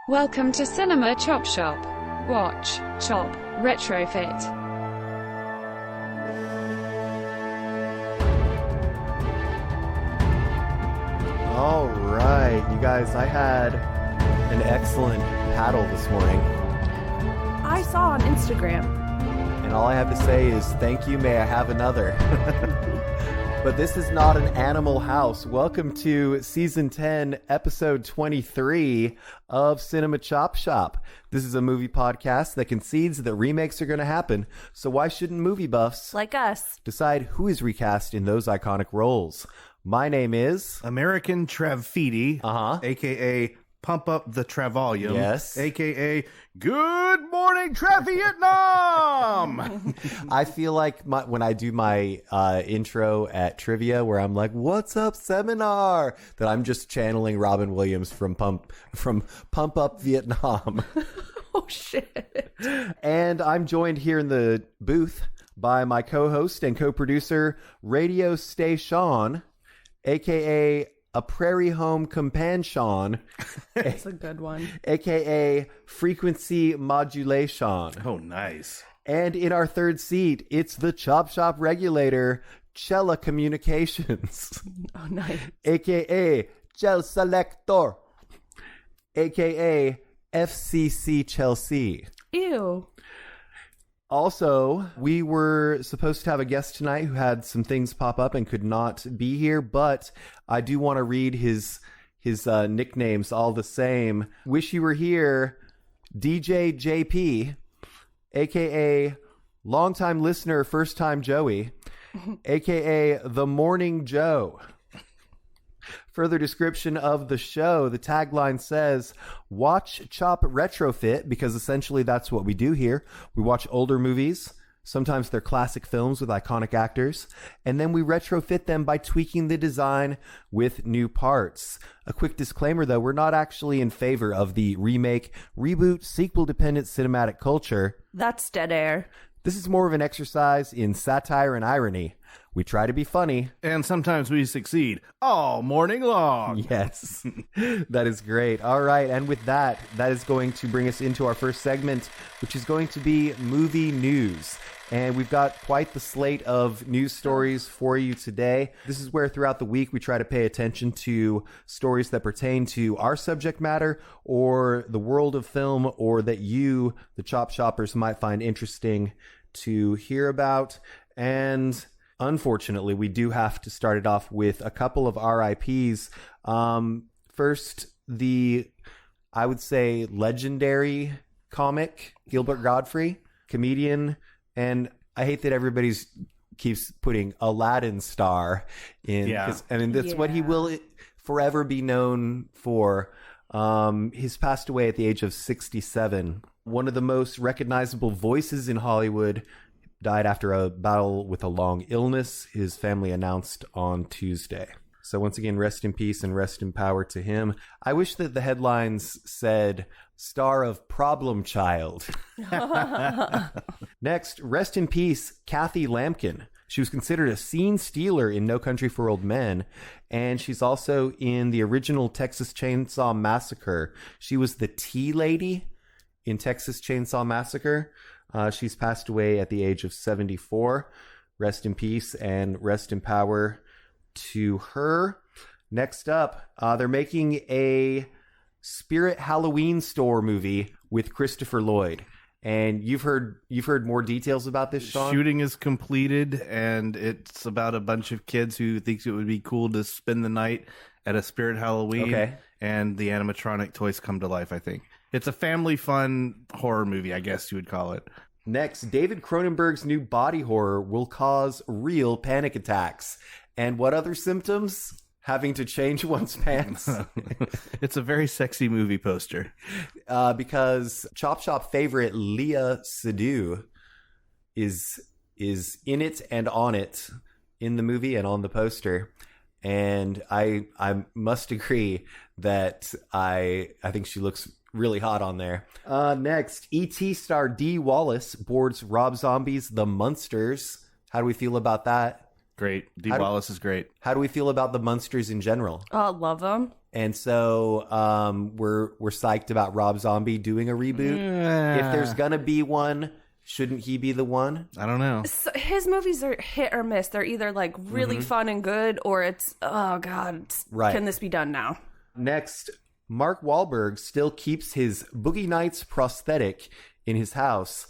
Welcome to Cinema Chop Shop. Watch, chop, retrofit. All right, you guys, I had an excellent paddle this morning. I saw on Instagram. And all I have to say is thank you, may I have another. But this is not an animal house. Welcome to Season 10, Episode 23 of Cinema Chop Shop. This is a movie podcast that concedes that remakes are going to happen, so why shouldn't movie buffs Like us. decide who is recast in those iconic roles? My name is... American Graffiti, a.k.a. Pump Up the Travolume, Yes. a.k.a. Good Morning Vietnam. I feel like when I do my intro at trivia where I'm like, what's up, seminar? That I'm just channeling Robin Williams from Pump Up Vietnam. Oh, shit. And I'm joined here in the booth by my co-host and co-producer, Radio Station, a.k.a. A Prairie Home Companion. That's a good one. A.k.a. Frequency Modulation. Oh, nice. And in our third seat, it's the Chop Shop regulator, Cella Communications. Oh, nice. A.k.a. Gel Selector. A.k.a. FCC Chelsea. Ew. Also, we were supposed to have a guest tonight who had some things pop up and could not be here, but I do want to read his nicknames all the same. Wish you were here, DJ JP, a.k.a. longtime listener, first time Joey, a.k.a. The Morning Joe. Further description of the show, the tagline says, watch, chop, retrofit, because essentially that's what we do here. We watch older movies. Sometimes they're classic films with iconic actors. And then we retrofit them by tweaking the design with new parts. A quick disclaimer, though, we're not actually in favor of the remake, reboot, sequel-dependent cinematic culture. That's dead air. This is more of an exercise in satire and irony. We try to be funny. And sometimes we succeed all morning long. Yes, that is great. All right, and with that is going to bring us into our first segment, which is going to be movie news. And we've got quite the slate of news stories for you today. This is where throughout the week we try to pay attention to stories that pertain to our subject matter or the world of film, or that you, the Chop Shoppers, might find interesting to hear about. And unfortunately, we do have to start it off with a couple of RIPs. First, I would say, legendary comic, Gilbert Gottfried, comedian, and I hate that everybody's keeps putting Aladdin star in. Yeah. I mean, that's what he will forever be known for. He's passed away at the age of 67. One of the most recognizable voices in Hollywood, died after a battle with a long illness, his family announced on Tuesday. So once again, rest in peace and rest in power to him. I wish that the headlines said, star of Problem Child. Next, rest in peace, Kathy Lampkin. She was considered a scene stealer in No Country for Old Men, and she's also in the original Texas Chainsaw Massacre. She was the tea lady in Texas Chainsaw Massacre. She's passed away at the age of 74. Rest in peace and rest in power to her. Next up, they're making a Spirit Halloween Store movie with Christopher Lloyd. And you've heard more details about this, Sean? Shooting is completed, and it's about a bunch of kids who thinks it would be cool to spend the night at a Spirit Halloween. Okay. And the animatronic toys come to life, I think. It's a family fun horror movie, I guess you would call it. Next, David Cronenberg's new body horror will cause real panic attacks. And what other symptoms? Having to change one's pants. It's a very sexy movie poster. Because Chop Shop favorite Leah Seydoux is in it and on it in the movie and on the poster. And I must agree that I think she looks really hot on there. Next, E.T. star Dee Wallace boards Rob Zombie's The Munsters. How do we feel about that? Great. Dee How do- Wallace is great. How do we feel about the Munsters in general? Oh, love them. And so we're psyched about Rob Zombie doing a reboot. If there's gonna be one, shouldn't he be the one? I don't know. So his movies are hit or miss. They're either like really fun and good, or it's, oh God, Right. can this be done now? Next, Mark Wahlberg still keeps his Boogie Nights prosthetic in his house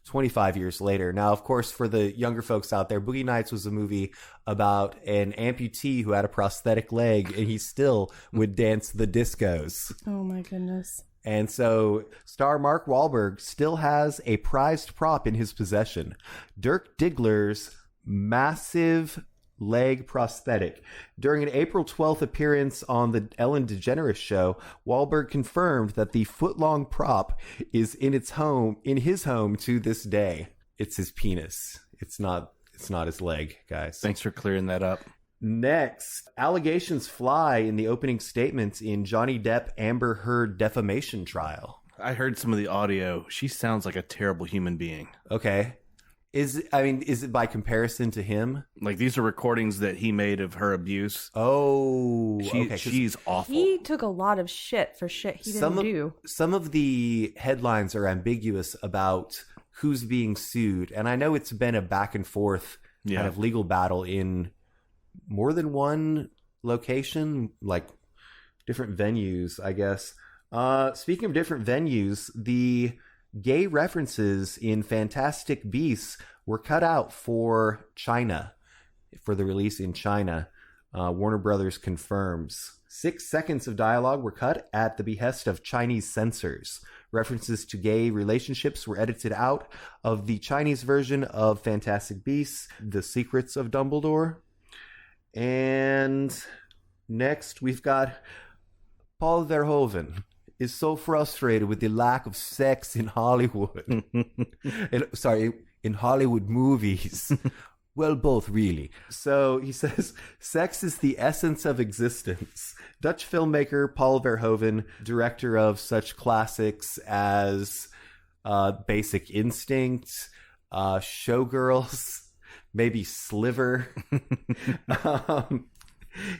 25 years later. Now, of course, for the younger folks out there, Boogie Nights was a movie about an amputee who had a prosthetic leg, and he still would dance the discos. Oh my goodness. And so star Mark Wahlberg still has a prized prop in his possession. Dirk Diggler's massive leg prosthetic. During an April 12th appearance on the Ellen DeGeneres show, Wahlberg confirmed that the foot-long prop is in his home to this day. It's his penis. It's not his leg, guys. Thanks for clearing that up. Next, allegations fly in the opening statements in Johnny Depp Amber Heard defamation trial. I heard some of the audio. She sounds like a terrible human being. Okay. Is it by comparison to him? Like, these are recordings that he made of her abuse. Oh, okay. 'Cause She's awful. He took a lot of shit for shit he didn't do. Some of the headlines are ambiguous about who's being sued, and I know it's been a back and forth kind of legal battle in more than one location, like different venues, I guess. Speaking of different venues, the gay references in Fantastic Beasts were cut out for China, for the release in China. Warner Brothers confirms. 6 seconds of dialogue were cut at the behest of Chinese censors. References to gay relationships were edited out of the Chinese version of Fantastic Beasts, The Secrets of Dumbledore. And next we've got Paul Verhoeven is so frustrated with the lack of sex in Hollywood. In Hollywood movies. Well, both really. So he says, sex is the essence of existence. Dutch filmmaker Paul Verhoeven, director of such classics as Basic Instinct, Showgirls, maybe Sliver.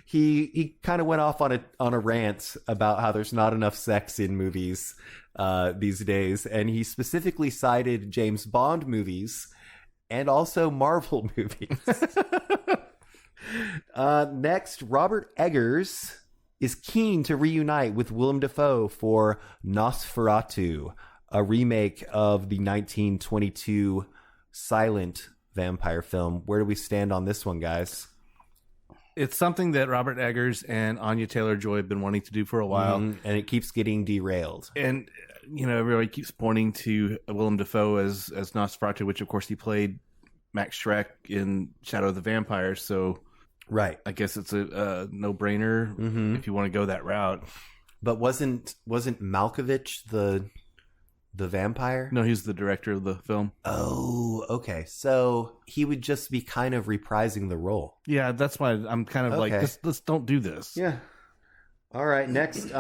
He kind of went off on a rant about how there's not enough sex in movies these days, and he specifically cited James Bond movies and also Marvel movies. Next, Robert Eggers is keen to reunite with Willem Dafoe for Nosferatu, a remake of the 1922 silent vampire film. Where do we stand on this one, guys? It's something that Robert Eggers and Anya Taylor-Joy have been wanting to do for a while. And it keeps getting derailed. And, everybody keeps pointing to Willem Dafoe as Nosferatu, which, of course, he played Max Schreck in Shadow of the Vampire. So, right, I guess it's a no-brainer if you want to go that route. But wasn't Malkovich the vampire? No, he's the director of the film. Oh, okay. So he would just be kind of reprising the role. Yeah, that's why I'm kind of like, let's don't do this. Yeah. All right. Next,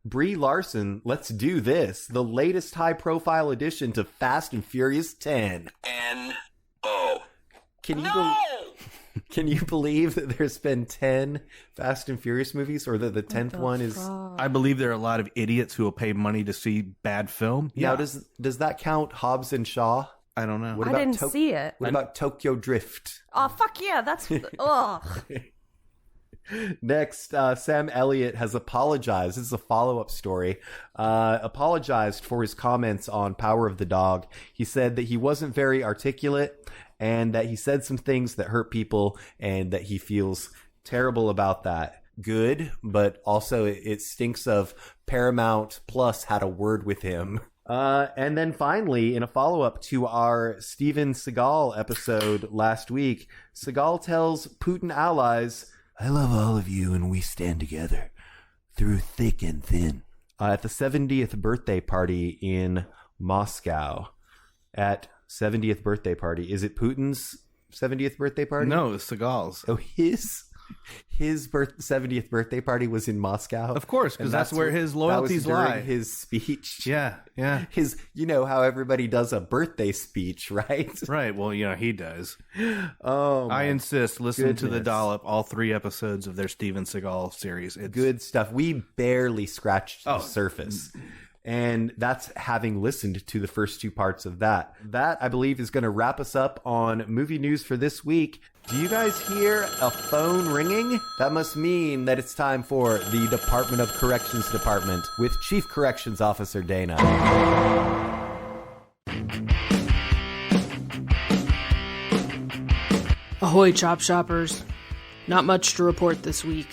Brie Larson, let's do this. The latest high-profile addition to Fast and Furious 10. N-O. Can you believe that there's been 10 Fast and Furious movies, or that the 10th one is? I believe there are a lot of idiots who will pay money to see bad film. Now, does that count Hobbs and Shaw? I don't know. What I about didn't see it. What about Tokyo Drift? Oh, fuck yeah. That's, ugh. Next, Sam Elliott has apologized. This is a follow-up story. Apologized for his comments on Power of the Dog. He said that he wasn't very articulate and that he said some things that hurt people and that he feels terrible about that. Good, but also it stinks of Paramount Plus had a word with him. And then finally, in a follow-up to our Steven Seagal episode last week, Seagal tells Putin allies, "I love all of you and we stand together through thick and thin." At the 70th birthday party in Moscow. At 70th birthday party. Is it Putin's 70th birthday party? No, it's Seagal's. Oh, his? his 70th birthday party was in Moscow. Of course, because that's where his loyalties that was during lie. his speech. Yeah. His, you know how everybody does a birthday speech, right? Right. Well, he does. Oh, I insist. Listen to the goodness. Dollop, all 3 episodes of their Steven Seagal series. It's good stuff. We barely scratched the surface. And that's having listened to the first 2 parts of that. That, I believe, is going to wrap us up on movie news for this week. Do you guys hear a phone ringing? That must mean that it's time for the Department of Corrections Department with Chief Corrections Officer Dana. Ahoy, Chop Shoppers. Not much to report this week.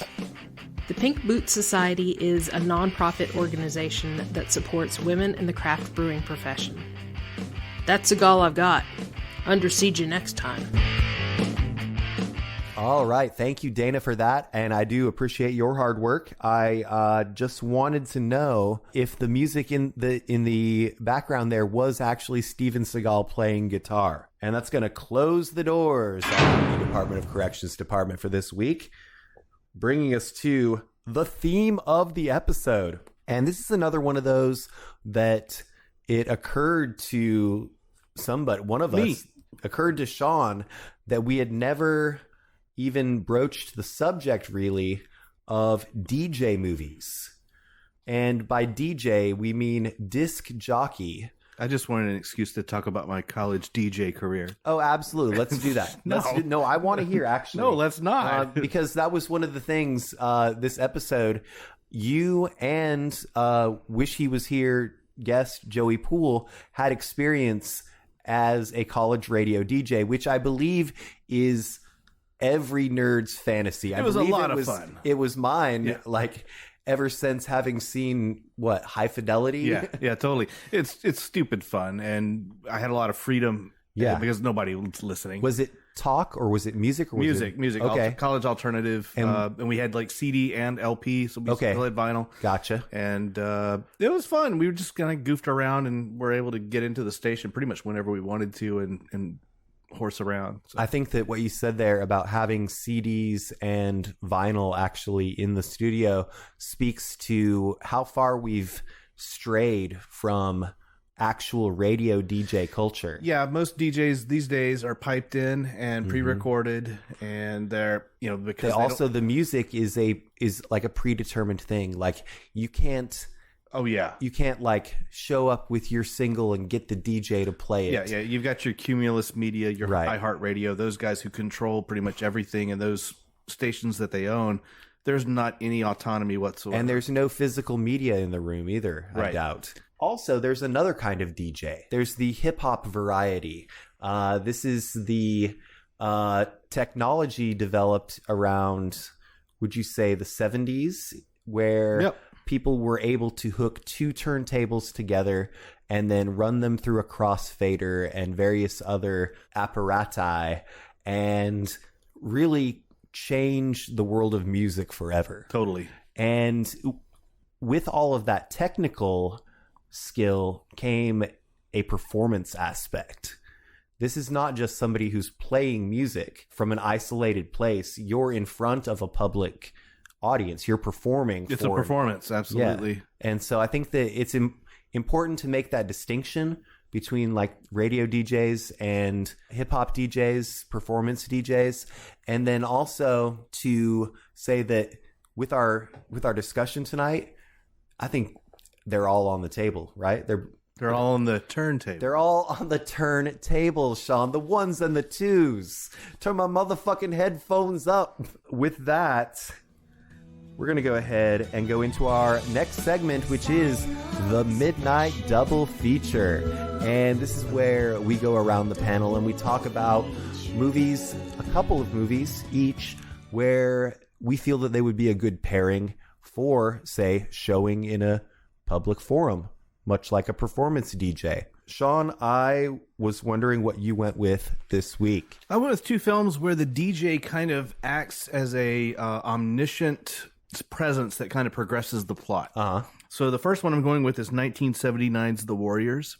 The Pink Boot Society is a non-profit organization that supports women in the craft brewing profession. That's all I've got. Under siege you next time. All right. Thank you, Dana, for that. And I do appreciate your hard work. I just wanted to know if the music in the background there was actually Steven Seagal playing guitar. And that's going to close the doors on the Department of Corrections Department for this week, bringing us to the theme of the episode. And this is another one of those that it occurred to one of us, occurred to Sean, that we had never even broached the subject, really, of DJ movies. And by DJ, we mean disc jockey. I just wanted an excuse to talk about my college DJ career. Oh, absolutely. Let's do that. No. I want to hear, actually. No, let's not. Because that was one of the things this episode, you and Wish He Was Here guest Joey Poole had experience as a college radio DJ, which I believe is every nerd's fantasy. It was a lot of fun. It was mine, ever since having seen, High Fidelity? Yeah, totally. It's stupid fun, and I had a lot of freedom because nobody was listening. Was it talk, or was it music? Or was music. Okay. College alternative. And we had CD and LP, so we still had vinyl. Gotcha. And it was fun. We were just kind of goofed around and were able to get into the station pretty much whenever we wanted to and horse around. So. I think that what you said there about having CDs and vinyl actually in the studio speaks to how far we've strayed from actual radio DJ culture. Yeah, most DJs these days are piped in and pre-recorded, and they're because the music is like a predetermined thing. Like you can't. Oh yeah, you can't show up with your single and get the DJ to play it. Yeah. You've got your Cumulus Media, your iHeartRadio, those guys who control pretty much everything in those stations that they own. There's not any autonomy whatsoever, and there's no physical media in the room either. I doubt. Also, there's another kind of DJ. There's the hip hop variety. This is the technology developed around, would you say, the 70s, where people were able to hook 2 turntables together and then run them through a crossfader and various other apparati and really change the world of music forever. Totally. And with all of that technical skill came a performance aspect. This is not just somebody who's playing music from an isolated place. You're in front of a public audience. You're performing. It's a performance, absolutely. Yeah. And so I think that it's important to make that distinction between radio DJs and hip hop DJs, performance DJs, and then also to say that with our discussion tonight, I think they're all on the table, right? They're all on the turntable. They're all on the turntable, Sean. The ones and the twos. Turn my motherfucking headphones up. With that, we're going to go ahead and go into our next segment, which is the Midnight Double Feature. And this is where we go around the panel and we talk about movies, a couple of movies each, where we feel that they would be a good pairing for, say, showing in a public forum, much like a performance DJ. Sean, I was wondering what you went with this week. I went with 2 films where the DJ kind of acts as a omniscient presence that kind of progresses the plot. So the first one I'm going with is 1979's The Warriors.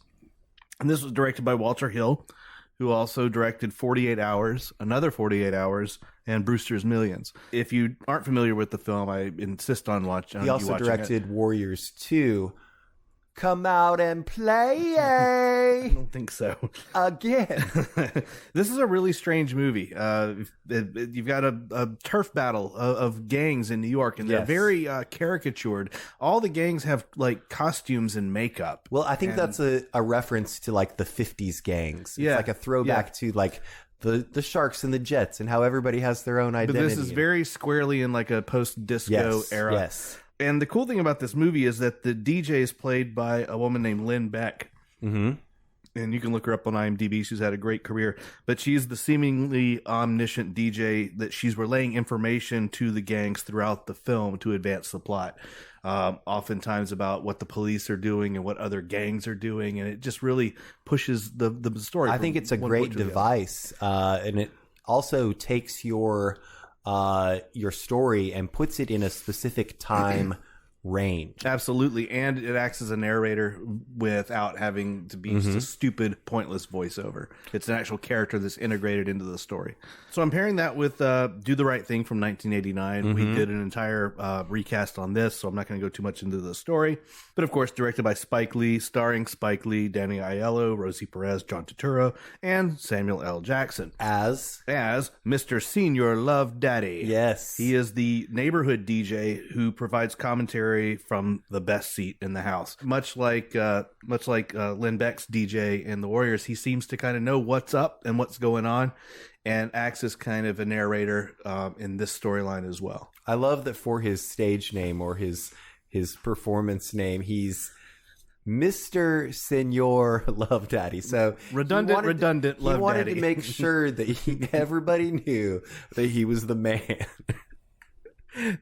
And this was directed by Walter Hill, who also directed 48 Hours, another 48 Hours, and Brewster's Millions. If you aren't familiar with the film, I insist on watching. He also directed Warriors 2. Come out and play. I don't think so. Again. This is a really strange movie. You've got a turf battle of gangs in New York, and they're very caricatured. All the gangs have like costumes and makeup. Well, I think that's a reference to like the 50s gangs. It's like a throwback to like the Sharks and the Jets and how everybody has their own identity. But this is very squarely in like a post-disco era. Yes. And the cool thing about this movie is that the DJ is played by a woman named Lynn Beck. Mm-hmm. And you can look her up on IMDb. She's had a great career. But she's the seemingly omniscient DJ that she's relaying information to the gangs throughout the film to advance the plot. Oftentimes about what the police are doing and what other gangs are doing. And it just really pushes the story. I think it's a great device. And it also takes your story and puts it in a specific time range. Absolutely. And it acts as a narrator without having to be just a stupid, pointless voiceover. It's an actual character that's integrated into the story. So I'm pairing that with Do the Right Thing from 1989. We did an entire recast on this, so I'm not going to go too much into the story. But of course, directed by Spike Lee, starring Spike Lee, Danny Aiello, Rosie Perez, John Turturro, and Samuel L. Jackson. As Mr. Senior Love Daddy. Yes. He is the neighborhood DJ who provides commentary from the best seat in the house. Much like Lynn Beck's DJ in the Warriors, he seems to kind of know what's up and what's going on, and acts as kind of a narrator in this storyline as well. I love that for his stage name or his performance name, he's Mr. Senor Love Daddy. So redundant Love Daddy. He wanted to make sure that everybody knew that he was the man.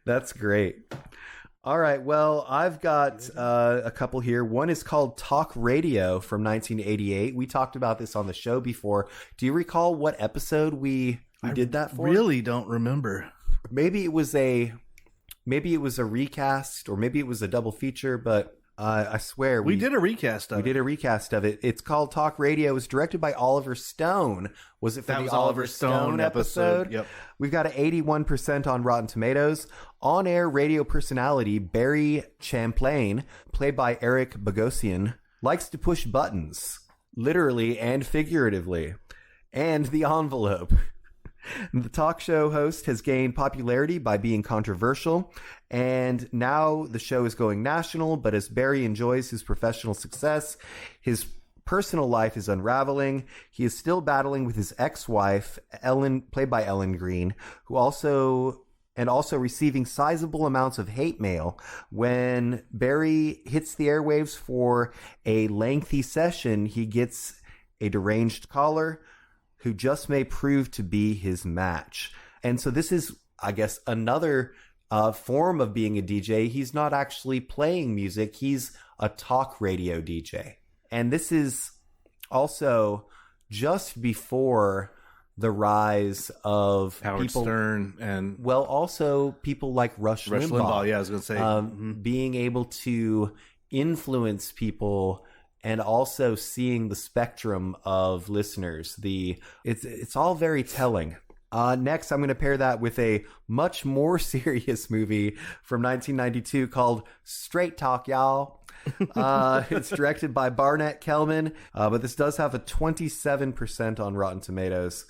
That's great. All right, well, I've got a couple here. One is called Talk Radio from 1988. We talked about this on the show before. Do you recall what episode we did that for? I really don't remember. Maybe it was a recast, or maybe it was a double feature, but I swear we did a recast of it. We did a recast of it. It's called Talk Radio. It was directed by Oliver Stone. Was it for the Oliver Stone episode? Yep. We've got an 81% on Rotten Tomatoes. On-air radio personality Barry Champlain, played by Eric Bogosian, likes to push buttons, literally and figuratively, and the envelope. The talk show host has gained popularity by being controversial, and now the show is going national, but as Barry enjoys his professional success, his personal life is unraveling. He is still battling with his ex-wife, Ellen, played by Ellen Green, who also receiving sizable amounts of hate mail. When Barry hits the airwaves for a lengthy session, he gets a deranged caller who just may prove to be his match. And so this is, I guess, another form of being a DJ. He's not actually playing music. He's a talk radio DJ. And this is also just before the rise of Howard Stern and... Well, also people like Rush Limbaugh. Yeah, I was going to say. Being able to influence people and also seeing the spectrum of listeners. It's all very telling. Next, I'm going to pair that with a much more serious movie from 1992 called Straight Talk, Y'all. It's directed by Barnett Kellman, but this does have a 27% on Rotten Tomatoes.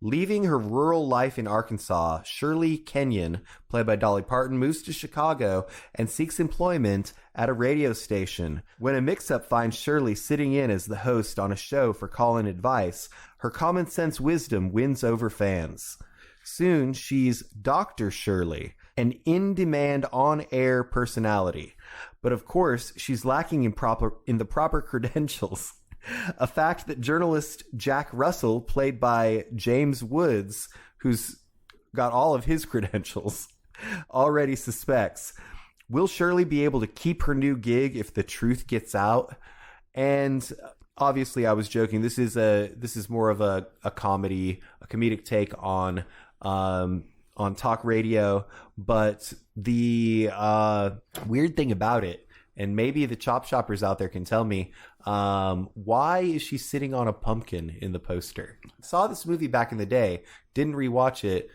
Leaving her rural life in Arkansas, Shirley Kenyon, played by Dolly Parton, moves to Chicago and seeks employment at a radio station. When a mix-up finds Shirley sitting in as the host on a show for call-in advice, her common-sense wisdom wins over fans. Soon, she's Dr. Shirley, an in-demand on-air personality. But of course, she's lacking in the proper credentials. A fact that journalist Jack Russell, played by James Woods, who's got all of his credentials, already suspects. Will Shirley be able to keep her new gig if the truth gets out? And obviously, I was joking. This is more of a comedic take on talk radio. But the weird thing about it, and maybe the Chop Shoppers out there can tell me, why is she sitting on a pumpkin in the poster? Saw this movie back in the day, didn't rewatch it.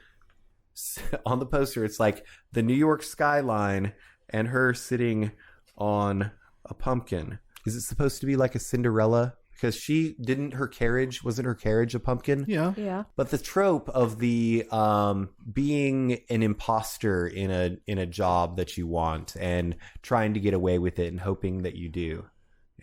on the poster, it's like the New York skyline and her sitting on a pumpkin. Is it supposed to be like a Cinderella? Because wasn't her carriage a pumpkin? Yeah. Yeah. But the trope of the being an imposter in a job that you want and trying to get away with it and hoping that you do.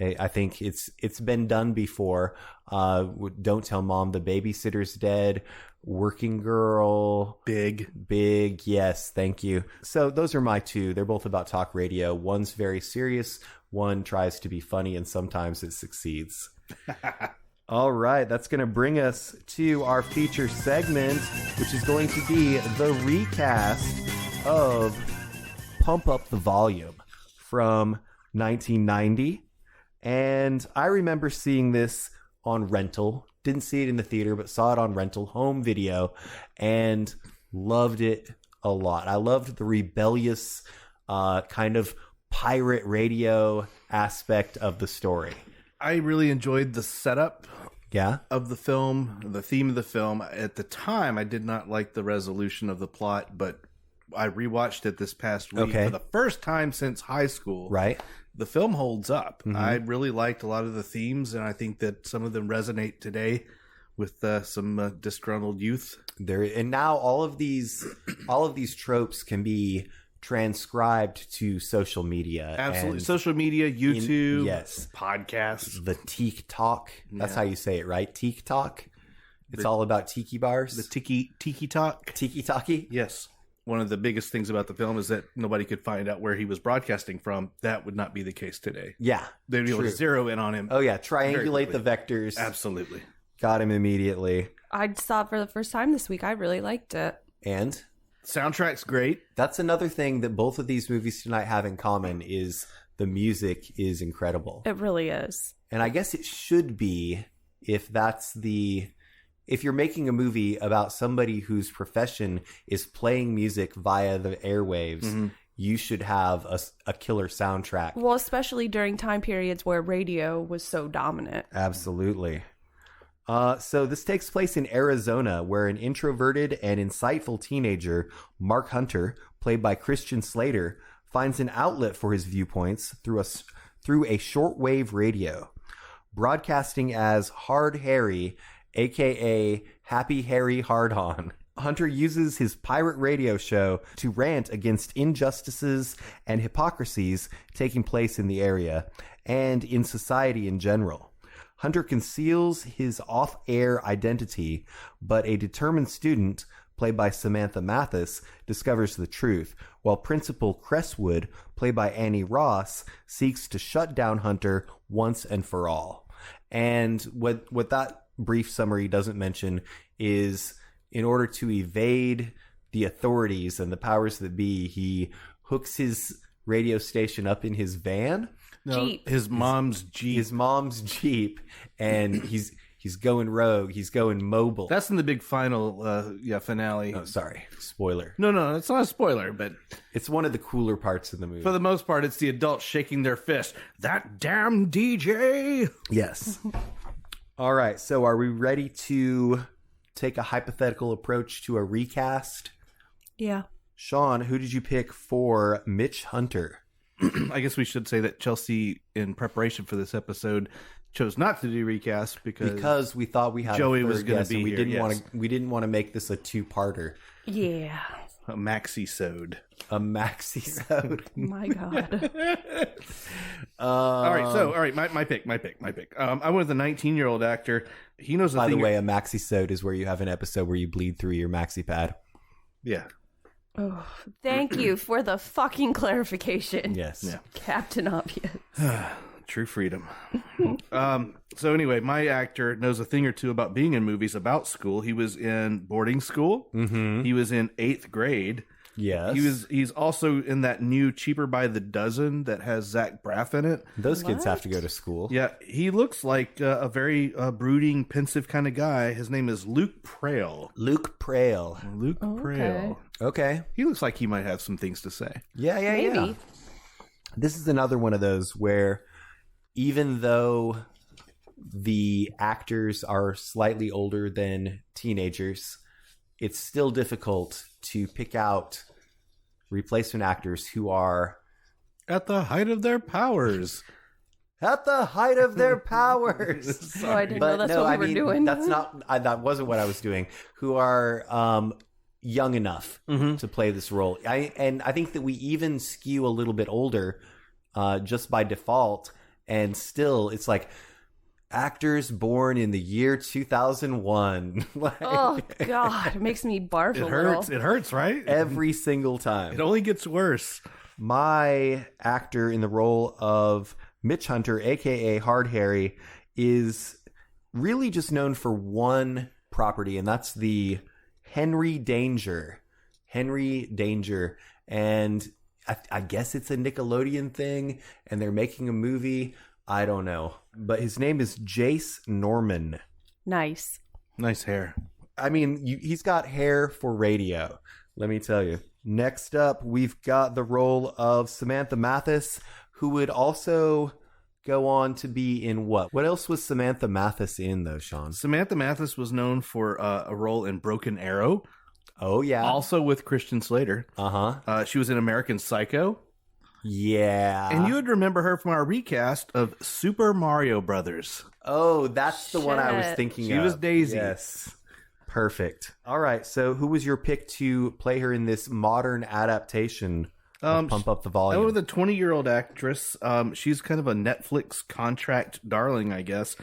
I think it's been done before. Don't Tell Mom the Babysitter's Dead, Working Girl. Big, yes, thank you. So those are my two. They're both about talk radio. One's very serious. One tries to be funny, and sometimes it succeeds. All right, that's going to bring us to our feature segment, which is going to be the recast of Pump Up the Volume from 1990. And I remember seeing this on rental. Didn't see it in the theater, but saw it on rental home video and loved it a lot. I loved the rebellious kind of pirate radio aspect of the story. I really enjoyed the setup of the film, the theme of the film. At the time, I did not like the resolution of the plot, but I rewatched it this past week for the first time since high school. Right. The film holds up. Mm-hmm. I really liked a lot of the themes, and I think that some of them resonate today with some disgruntled youth. And now all of these tropes can be transcribed to social media. Absolutely. Social media, YouTube, yes, podcasts. The Teak Talk. That's how you say it, right? Teak Talk. It's all about tiki bars. The Tiki Talk. Tiki Talkie? Yes. One of the biggest things about the film is that nobody could find out where he was broadcasting from. That would not be the case today. Yeah. They'd be able to zero in on him. Oh, yeah. Triangulate the vectors. Absolutely. Got him immediately. I saw it for the first time this week. I really liked it. And? Soundtrack's great. That's another thing that both of these movies tonight have in common is the music is incredible. It really is. And I guess it should be if you're making a movie about somebody whose profession is playing music via the airwaves, you should have a killer soundtrack. Well, especially during time periods where radio was so dominant. Absolutely. So this takes place in Arizona, where an introverted and insightful teenager, Mark Hunter, played by Christian Slater, finds an outlet for his viewpoints through a shortwave radio. Broadcasting as Hard Harry, a.k.a. Happy Harry Hard-On, Hunter uses his pirate radio show to rant against injustices and hypocrisies taking place in the area and in society in general. Hunter conceals his off-air identity, but a determined student, played by Samantha Mathis, discovers the truth, while Principal Cresswood, played by Annie Ross, seeks to shut down Hunter once and for all. And what that brief summary doesn't mention is, in order to evade the authorities and the powers that be, he hooks his radio station up in his van. Jeep. His mom's Jeep, and he's going rogue. He's going mobile. That's in the big final finale. Oh, sorry. Spoiler. No, it's not a spoiler, but it's one of the cooler parts of the movie. For the most part, it's the adults shaking their fist. That damn DJ! Yes. All right, so are we ready to take a hypothetical approach to a recast? Yeah. Sean, who did you pick for Mitch Hunter? I guess we should say that Chelsea, in preparation for this episode, chose not to do recast because we thought we had Joey a was going to be we here. We didn't want to make this a two-parter. Yeah. A maxi-sode. A maxi-sode. My God. All right, my pick. I went with a 19-year-old actor. He knows. By the way, a maxi-sode is where you have an episode where you bleed through your maxi pad. Yeah. Oh, thank you for the fucking clarification. Yes. Yeah. Captain Obvious. True freedom. So anyway, my actor knows a thing or two about being in movies about school. He was in boarding school. Mm-hmm. He was in 8th grade. Yes. He's also in that new Cheaper by the Dozen that has Zach Braff in it. Those kids have to go to school. Yeah, he looks like a very brooding, pensive kind of guy. His name is Luke Prale. Luke Prale. Okay. He looks like he might have some things to say. Yeah. Maybe. This is another one of those where even though the actors are slightly older than teenagers, it's still difficult to pick out replacement actors who are At the height of their powers. at the height of their powers. Oh, I didn't know that's what we were doing. That's not. That wasn't what I was doing. Who are young enough to play this role? I think that we even skew a little bit older, just by default. And still, it's like actors born in the year 2001. Like, Oh God, it makes me barf a little. It hurts, right? every single time. It only gets worse. My actor in the role of Mitch Hunter, aka Hard Harry, is really just known for one property, and that's the Henry Danger. Henry Danger. And I guess it's a Nickelodeon thing, and they're making a movie. I don't know. But his name is Jace Norman. Nice. Nice hair. I mean, he's got hair for radio, let me tell you. Next up, we've got the role of Samantha Mathis, who would also go on to be in what? What else was Samantha Mathis in, though, Sean? Samantha Mathis was known for a role in Broken Arrow, Oh, yeah. also with Christian Slater. Uh-huh. She was in American Psycho. Yeah. And you would remember her from our recast of Super Mario Brothers. Oh, that's the one I was Shit. thinking She of. was Daisy. Yes. Perfect. All right. So who was your pick to play her in this modern adaptation of Pump Up the Volume? Oh, the 20-year-old actress. She's kind of a Netflix contract darling, I guess.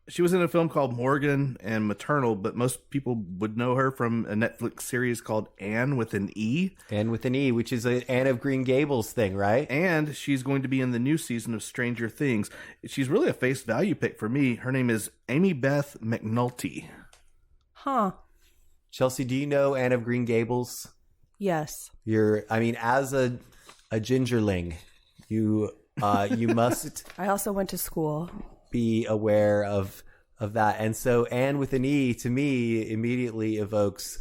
She was in a film called Morgan and Maternal, but most people would know her from a Netflix series called Anne with an E. Anne with an E, which is an Anne of Green Gables thing, right? And she's going to be in the new season of Stranger Things. She's really a face value pick for me. Her name is Amy Beth McNulty. Huh. Chelsea, do you know Anne of Green Gables? Yes. As a gingerling, you must I also went to school. be aware of that. And so Anne with an E, to me, immediately evokes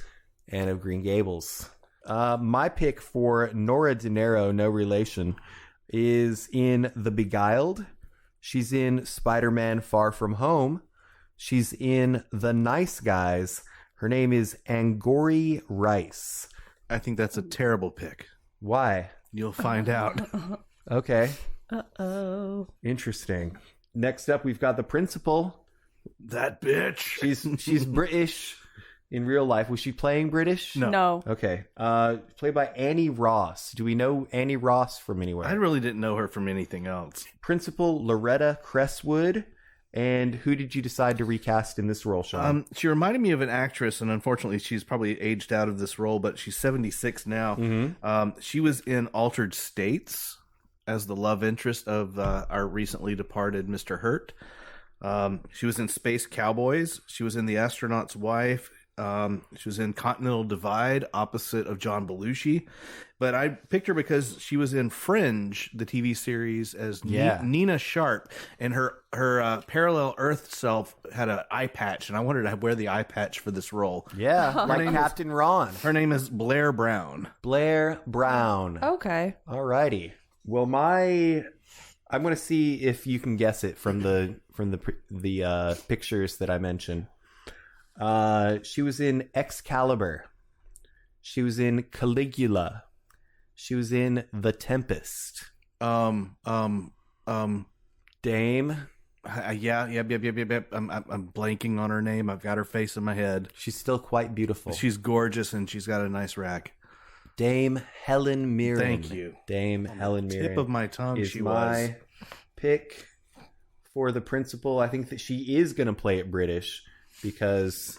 Anne of Green Gables. My pick for Nora De Niro, no relation, is in The Beguiled. She's in Spider-Man Far From Home. She's in The Nice Guys. Her name is Angourie Rice. I think that's a terrible pick. Why? You'll find out. Okay. Uh-oh. Interesting. Next up, we've got the principal. That bitch. She's British in real life. Was she playing British? No. Okay. Played by Annie Ross. Do we know Annie Ross from anywhere? I really didn't know her from anything else. Principal Loretta Cresswood. And who did you decide to recast in this role, Sean? She reminded me of an actress, and unfortunately, she's probably aged out of this role, but she's 76 now. She was in Altered States as the love interest of our recently departed Mr. Hurt. She was in Space Cowboys. She was in The Astronaut's Wife. She was in Continental Divide, opposite of John Belushi. But I picked her because she was in Fringe, the TV series, as Nina Sharp, and her parallel Earth self had an eye patch, and I wanted to wear the eye patch for this role. Yeah, like Captain Ron. Her name is Blair Brown. Blair Brown. Okay. Alrighty. Well, I'm going to see if you can guess it from the pictures that I mentioned. She was in Excalibur. She was in Caligula. She was in The Tempest. Dame. Yeah. I'm blanking on her name. I've got her face in my head. She's still quite beautiful. She's gorgeous, and she's got a nice rack. Dame Helen Mirren. Thank you. Dame Helen Mirren. Tip of my tongue, is she my was. pick for the principal. I think that she is going to play it British because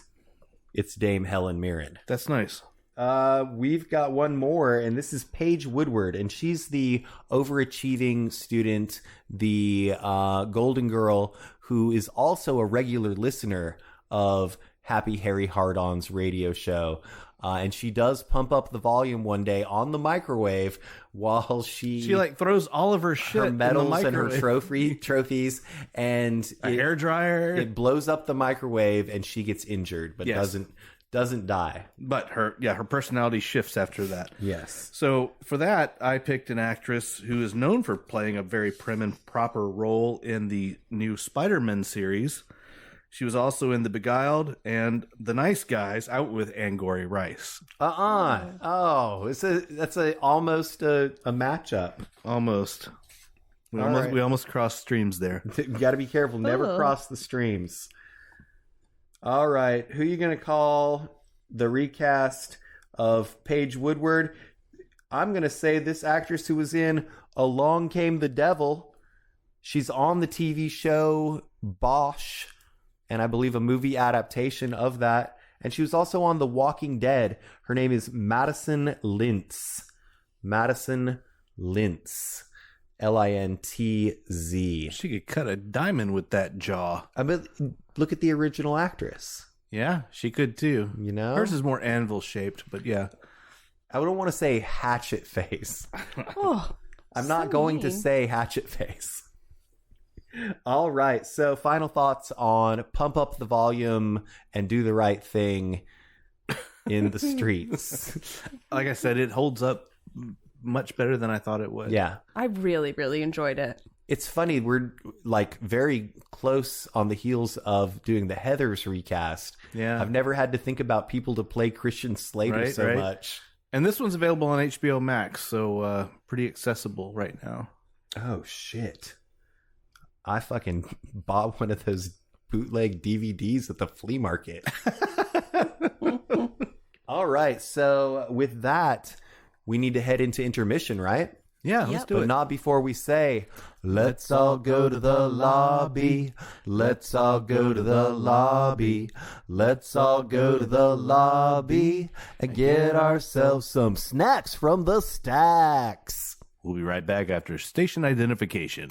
it's Dame Helen Mirren. That's nice. We've got one more, and this is Paige Woodward, and she's the overachieving student, the golden girl, who is also a regular listener of Happy Harry Hard-On's radio show. And she does pump up the volume one day on the microwave while she like throws all of her shit, her medals in the and her microwave. trophies, and a hairdryer. It blows up the microwave, and she gets injured, but Yes. doesn't die. But her personality shifts after that. Yes. So for that, I picked an actress who is known for playing a very prim and proper role in the new Spider-Man series. She was also in The Beguiled and The Nice Guys, out with Angourie Rice. Oh, that's almost a matchup. Almost. We almost crossed streams there. You got to be careful. Never cross the streams. All right. Who are you going to call the recast of Paige Woodward? I'm going to say this actress who was in Along Came the Devil. She's on the TV show Bosch, and I believe a movie adaptation of that. And she was also on The Walking Dead. Her name is Madison Lintz. Madison Lintz. Lintz. She could cut a diamond with that jaw. I mean, look at the original actress. Yeah, she could too. You know? Hers is more anvil shaped, but yeah. I don't want to say hatchet face. I'm not going to say hatchet face. All right. So final thoughts on Pump Up the Volume and Do the Right Thing in the streets. Like I said, it holds up much better than I thought it would. Yeah. I really, really enjoyed it. It's funny. We're like very close on the heels of doing the Heathers recast. Yeah. I've never had to think about people to play Christian Slater so much. And this one's available on HBO Max, so pretty accessible right now. Oh, shit. I fucking bought one of those bootleg DVDs at the flea market. All right. So with that, we need to head into intermission, right? Yeah, let's do But it. not before we say, let's all go to the lobby. Let's all go to the lobby. Let's all go to the lobby and get ourselves some snacks from the stacks. We'll be right back after station identification.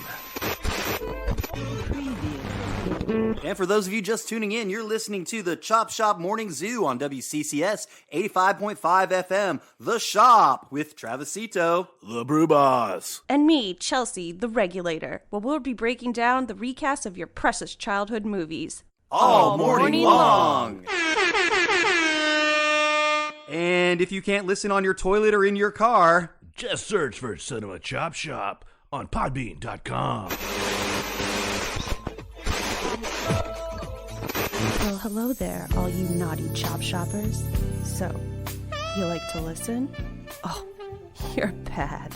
And for those of you just tuning in, you're listening to the Chop Shop Morning Zoo on WCCS 85.5 FM, The Shop, with Travisito, The Brew Boss. And me, Chelsea, the regulator, where we'll be breaking down the recast of your precious childhood movies. all morning long. And if you can't listen on your toilet or in your car, just search for Cinema Chop Shop on Podbean.com. Well, hello there, all you naughty chop shoppers. So, you like to listen? Oh, you're bad.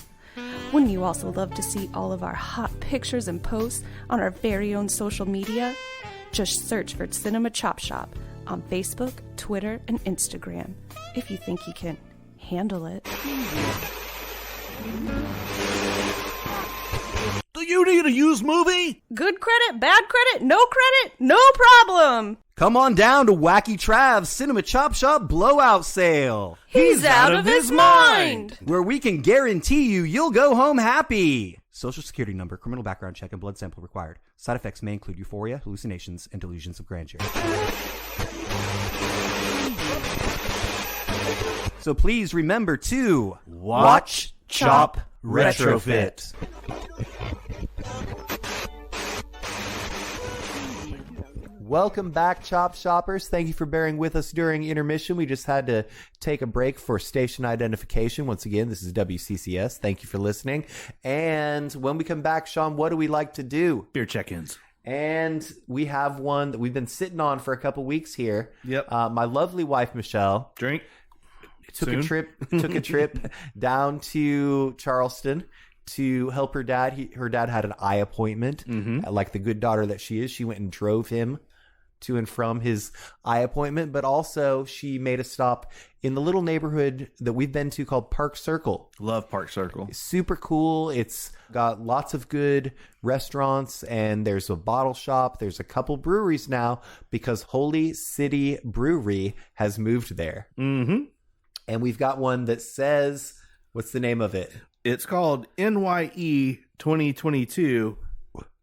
Wouldn't you also love to see all of our hot pictures and posts on our very own social media? Just search for Cinema Chop Shop on Facebook, Twitter, and Instagram, if you think you can handle it. Do you need a used movie? Good credit, bad credit, no problem. come on down to Wacky Trav's Cinema Chop Shop Blowout Sale, He's out of his mind. where we can guarantee you'll go home happy. Social security number, criminal background check, and blood sample required. Side effects may include euphoria, hallucinations, and delusions of grandeur. So please remember to watch, chop, retrofit. Welcome back, Chop Shoppers. Thank you for bearing with us during intermission. We just had to take a break for station identification. Once again, this is WCCS. Thank you for listening. And when we come back, Sean, what do we like to do? Beer check-ins. And we have one that we've been sitting on for a couple weeks here. Yep. My lovely wife, Michelle, Drink. took Soon. a trip down to Charleston to help her dad. Her dad had an eye appointment. Like the good daughter that she is, she went and drove him to and from his eye appointment, but also she made a stop in the little neighborhood that we've been to called Park Circle. Love Park Circle. Super cool. It's got lots of good restaurants, and there's a bottle shop. There's a couple breweries now because Holy City Brewery has moved there. Mm-hmm. And we've got one that says, what's the name of it? It's called NYE 2022,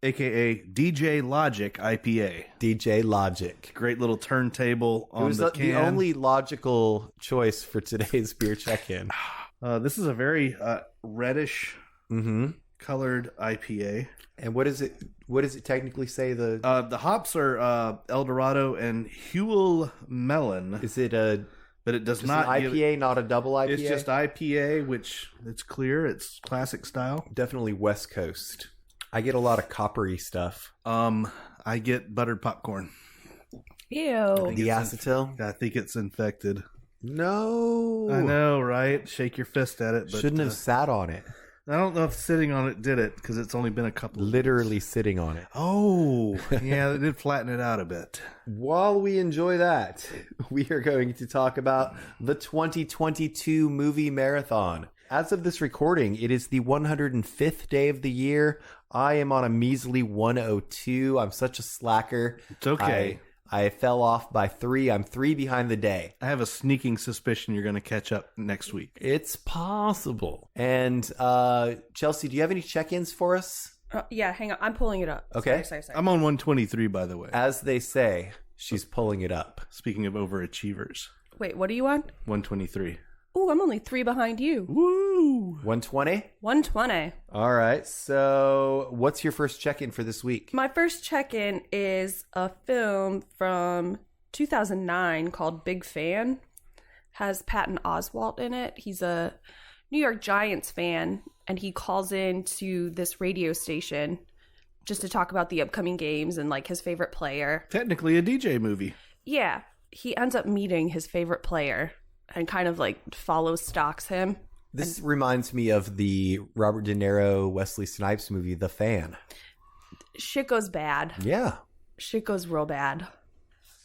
a.k.a. DJ Logic IPA. DJ Logic. Great little turntable It on was the the can. only logical choice for today's beer check-in. This is a very reddish colored IPA. And what is it? What does it technically say? The hops are El Dorado and Huel Melon. is it a But it does just not an give- IPA, not a double IPA? It's just IPA, which it's clear. It's classic style. Definitely West Coast. I get a lot of coppery stuff. I get buttered popcorn. Ew. The acetyl? I think it's infected. No. I know, right? Shake your fist at it. But, Shouldn't have sat on it. I don't know if sitting on it did it, because it's only been a couple of Literally sitting on it. Oh, yeah, it did flatten it out a bit. While we enjoy that, we are going to talk about the 2022 movie marathon. As of this recording, it is the 105th day of the year. I am on a measly 102. I'm such a slacker. It's okay. I fell off by 3. I'm 3 behind the day. I have a sneaking suspicion you're going to catch up next week. It's possible. And Chelsea, do you have any check-ins for us? Yeah, hang on. I'm pulling it up. Okay. Sorry. I'm on 123, by the way. As they say, she's pulling it up. Speaking of overachievers. Wait, what are you on? 123. Ooh, I'm only 3 behind you. Woo! 120? 120. All right. So what's your first check-in for this week? My first check-in is a film from 2009 called Big Fan. Has Patton Oswalt in it. He's a New York Giants fan, and he calls in to this radio station just to talk about the upcoming games and like his favorite player. Technically a DJ movie. Yeah, he ends up meeting his favorite player and kind of like stalks him. This reminds me of the Robert De Niro, Wesley Snipes movie, The Fan. Shit goes bad. Yeah. Shit goes real bad.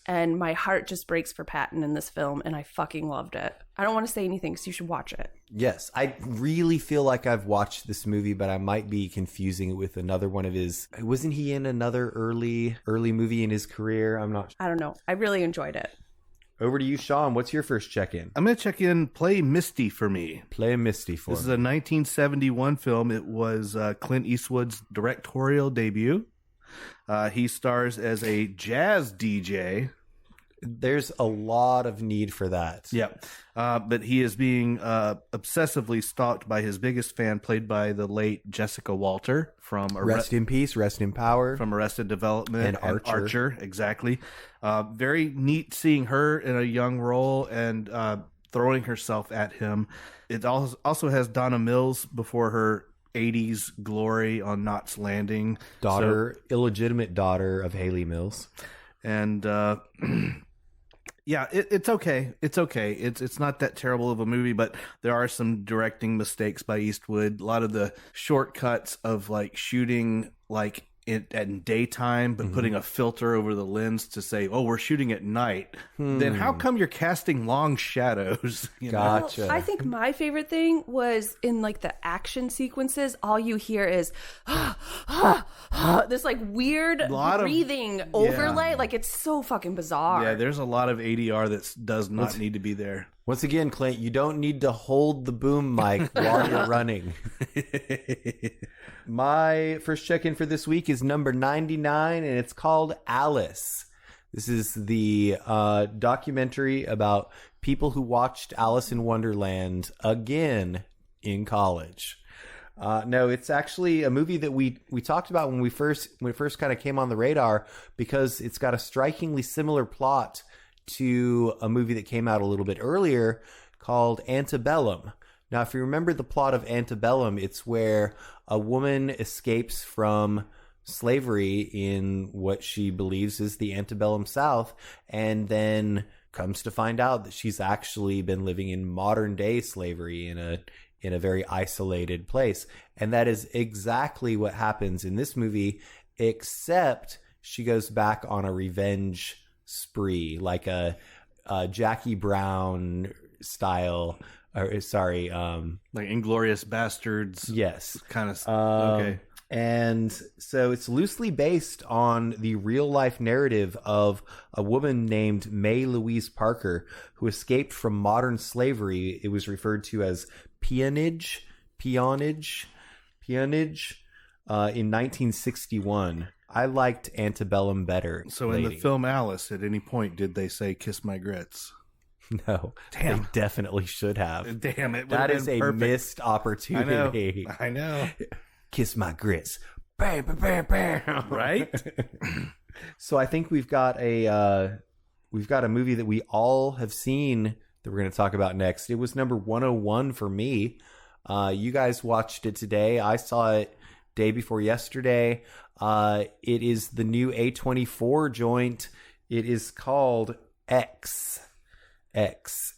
And my heart just breaks for Patton in this film, and I fucking loved it. I don't want to say anything, so you should watch it. Yes. I really feel like I've watched this movie, but I might be confusing it with another one of his. Wasn't he in another early movie in his career? I'm not. I don't know. I really enjoyed it. Over to you, Sean. What's your first check-in? I'm going to check in, play Misty for me. Play Misty for me. This is a 1971 film. It was Clint Eastwood's directorial debut. He stars as a jazz DJ. There's a lot of need for that. Yeah. But he is being obsessively stalked by his biggest fan, played by the late Jessica Walter from Rest in Peace, Rest in Power. From Arrested Development and Archer. Exactly. Very neat seeing her in a young role and throwing herself at him. It also has Donna Mills before her 80s glory on Knots Landing. Illegitimate daughter of Haley Mills. And yeah, it's okay. It's okay. It's not that terrible of a movie, but there are some directing mistakes by Eastwood. A lot of the shortcuts of like shooting like at daytime, but putting a filter over the lens to say, "Oh, we're shooting at night." Then how come you're casting long shadows? Gotcha. Well, I think my favorite thing was in like the action sequences. All you hear is this like weird breathing overlay. Like it's so fucking bizarre. Yeah, there's a lot of ADR that does not need to be there. Once again, Clint, you don't need to hold the boom mic while you're running. My first check-in for this week is number 99, and it's called Alice. This is the documentary about people who watched Alice in Wonderland again in college. No, it's actually a movie that we talked about when it first kind of came on the radar, because it's got a strikingly similar plot to a movie that came out a little bit earlier called Antebellum. Now, if you remember the plot of Antebellum, it's where a woman escapes from slavery in what she believes is the antebellum South, and then comes to find out that she's actually been living in modern day slavery in a very isolated place. And that is exactly what happens in this movie, except she goes back on a revenge spree, like a Jackie Brown style. Like Inglourious Bastards. Yes. Kind of. Okay. And so it's loosely based on the real life narrative of a woman named May Louise Parker who escaped from modern slavery. It was referred to as peonage in 1961. I liked Antebellum better. So in the film Alice, at any point did they say "kiss my grits"? No. Damn. They definitely should have. Damn it. That is a missed opportunity. I know. Kiss my grits. Bam, bam, bam, bam. Right? So I think we've got a movie that we all have seen that we're going to talk about next. It was number 101 for me. You guys watched it today. I saw it day before yesterday. It is the new A24 joint. It is called X.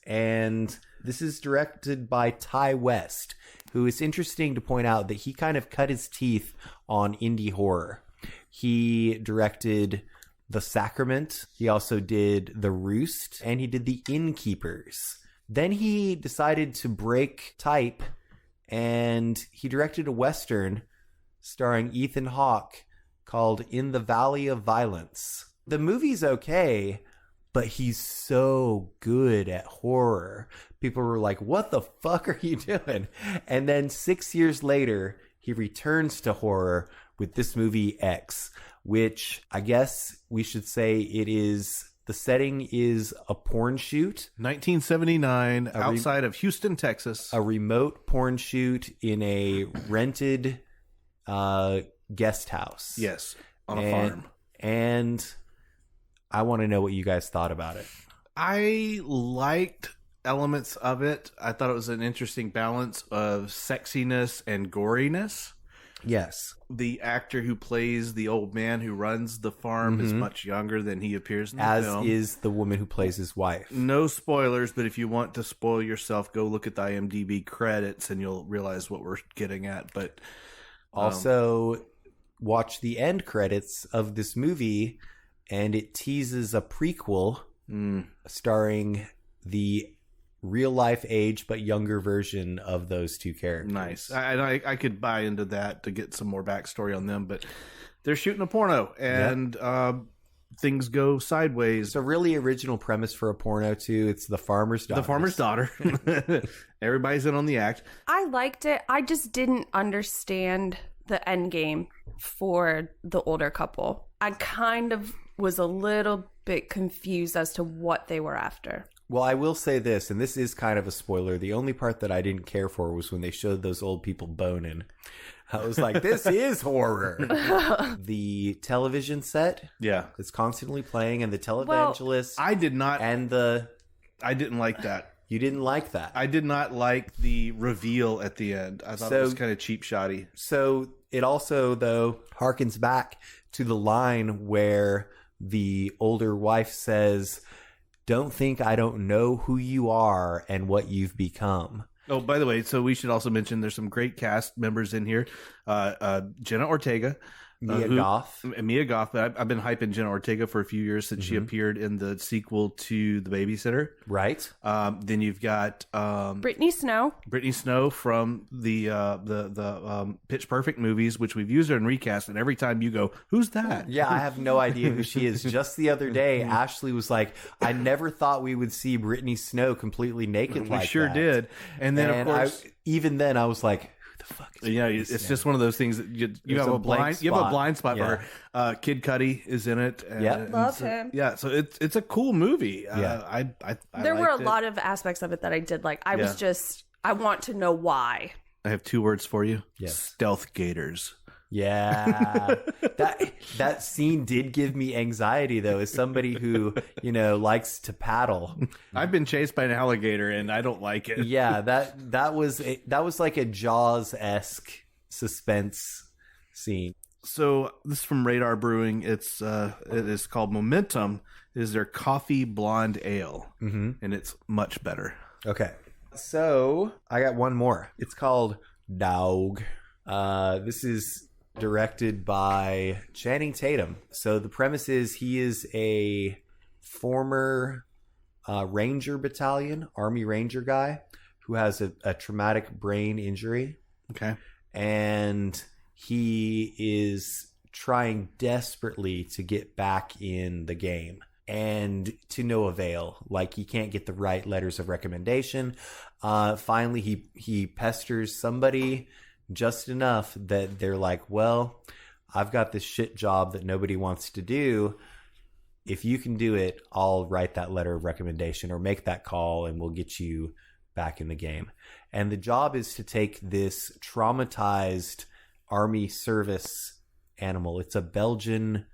And this is directed by Ty West, who is interesting to point out that he kind of cut his teeth on indie horror. He directed The Sacrament. He also did The Roost, and he did The Innkeepers. Then he decided to break type, and he directed a Western starring Ethan Hawke called In the Valley of Violence. The movie's okay, but he's so good at horror. People were like, what the fuck are you doing? And then 6 years later, he returns to horror with this movie X, which I guess we should say it is, the setting is a porn shoot. 1979, outside of Houston, Texas. A remote porn shoot in a rented guest house. Yes, on a farm. And I want to know what you guys thought about it. I liked elements of it. I thought it was an interesting balance of sexiness and goriness. Yes. The actor who plays the old man who runs the farm is much younger than he appears in the film. As is the woman who plays his wife. No spoilers, but if you want to spoil yourself, go look at the IMDb credits and you'll realize what we're getting at. But also, watch the end credits of this movie, and it teases a prequel starring the real-life age but younger version of those two characters. Nice. I could buy into that to get some more backstory on them, but they're shooting a porno, and things go sideways. It's a really original premise for a porno, too. It's the farmer's daughter. The farmer's daughter. Everybody's in on the act. I liked it. I just didn't understand the end game for the older couple. I kind of was a little bit confused as to what they were after. Well, I will say this, and this is kind of a spoiler. The only part that I didn't care for was when they showed those old people boning. I was like, this is horror. The television set, it's constantly playing, and the televangelist. I did not. I didn't like that. You didn't like that? I did not like the reveal at the end. I thought it was kind of cheap shotty. So it also, though, harkens back to the line where the older wife says, "Don't think I don't know who you are and what you've become." Oh, by the way, so we should also mention there's some great cast members in here. Jenna Ortega. Mia Goth. Mia Goth. But I've been hyping Jenna Ortega for a few years since she appeared in the sequel to The Babysitter. Right. Then you've got Brittany Snow. Brittany Snow from the Pitch Perfect movies, which we've used her in recast, and every time you go, who's that? Yeah, I have no idea who she is. Just the other day, Ashley was like, I never thought we would see Brittany Snow completely naked like that. We sure did. And then, of course... even then, I was like, the fuck is it's just one of those things that you have a blind spot for her. Kid Cudi is in it. Love him. Yeah, so it's a cool movie. I there were a lot of aspects of it that I did like. I was just, I want to know why. I have two words for you. Yes. Stealth gators. Yeah. that scene did give me anxiety, though, as somebody who, likes to paddle. I've been chased by an alligator and I don't like it. Yeah, that was like a Jaws-esque suspense scene. So this is from Radar Brewing. It is called Momentum. It is their coffee blonde ale, and it's much better. Okay. So I got one more. It's called Dog. This is directed by Channing Tatum. So the premise is he is a former Ranger battalion, Army Ranger guy who has a traumatic brain injury. Okay. And he is trying desperately to get back in the game. And to no avail. Like, he can't get the right letters of recommendation. Finally, he pesters somebody just enough that they're like, well, I've got this shit job that nobody wants to do. If you can do it, I'll write that letter of recommendation or make that call and we'll get you back in the game. And the job is to take this traumatized Army service animal. It's a Belgian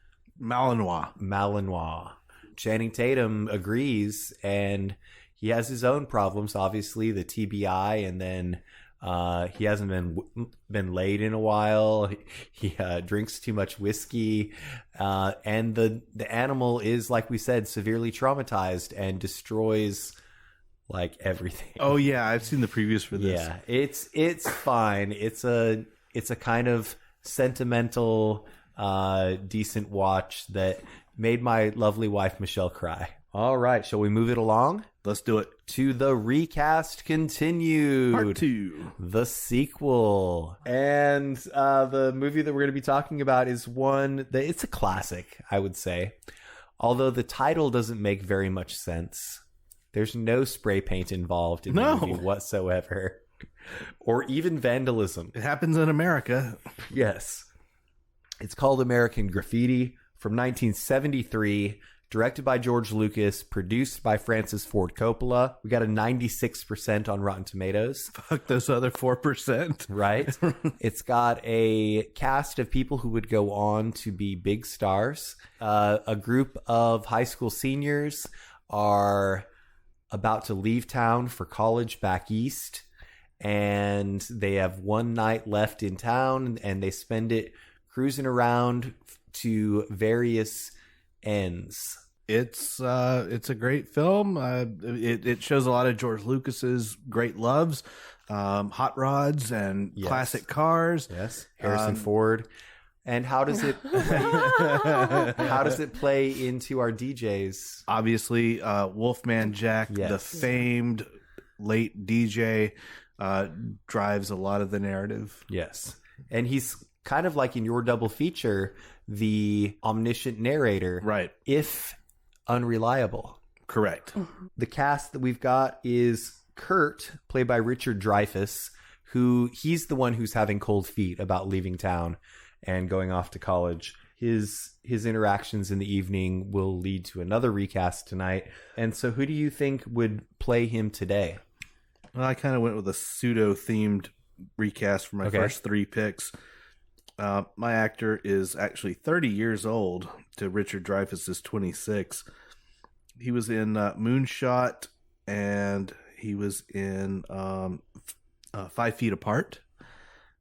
Malinois. Channing Tatum agrees, and he has his own problems, obviously, the TBI, and then He hasn't been laid in a while. He drinks too much whiskey, and the animal is, like we said, severely traumatized and destroys like everything. Oh yeah, I've seen the previews for this. Yeah, it's fine. It's a kind of sentimental, decent watch that made my lovely wife Michelle cry. All right, shall we move it along? Let's do it. To the recast continued. Part 2. The sequel. And the movie that we're going to be talking about is one that it's a classic, I would say. Although the title doesn't make very much sense. There's no spray paint involved in the movie whatsoever. Or even vandalism. It happens in America. Yes. It's called American Graffiti from 1973. Directed by George Lucas, produced by Francis Ford Coppola. We got a 96% on Rotten Tomatoes. Fuck those other 4%. Right? It's got a cast of people who would go on to be big stars. A group of high school seniors are about to leave town for college back east. And they have one night left in town, and they spend it cruising around to various ends. It's a great film. It shows a lot of George Lucas's great loves, hot rods and classic cars. Yes, Harrison Ford. And how does it play into our DJs? Obviously, Wolfman Jack, the famed late DJ, drives a lot of the narrative. Yes, and he's kind of like in your double feature, the omniscient narrator, right? If unreliable. Correct. The cast that we've got is Kurt, played by Richard Dreyfuss, who he's the one who's having cold feet about leaving town and going off to college. His interactions in the evening will lead to another recast tonight. And so who do you think would play him today? Well, I kind of went with a pseudo-themed recast for my first 3 picks. My actor is actually 30 years old to Richard Dreyfuss is 26. He was in Moonshot, and he was in 5 Feet Apart,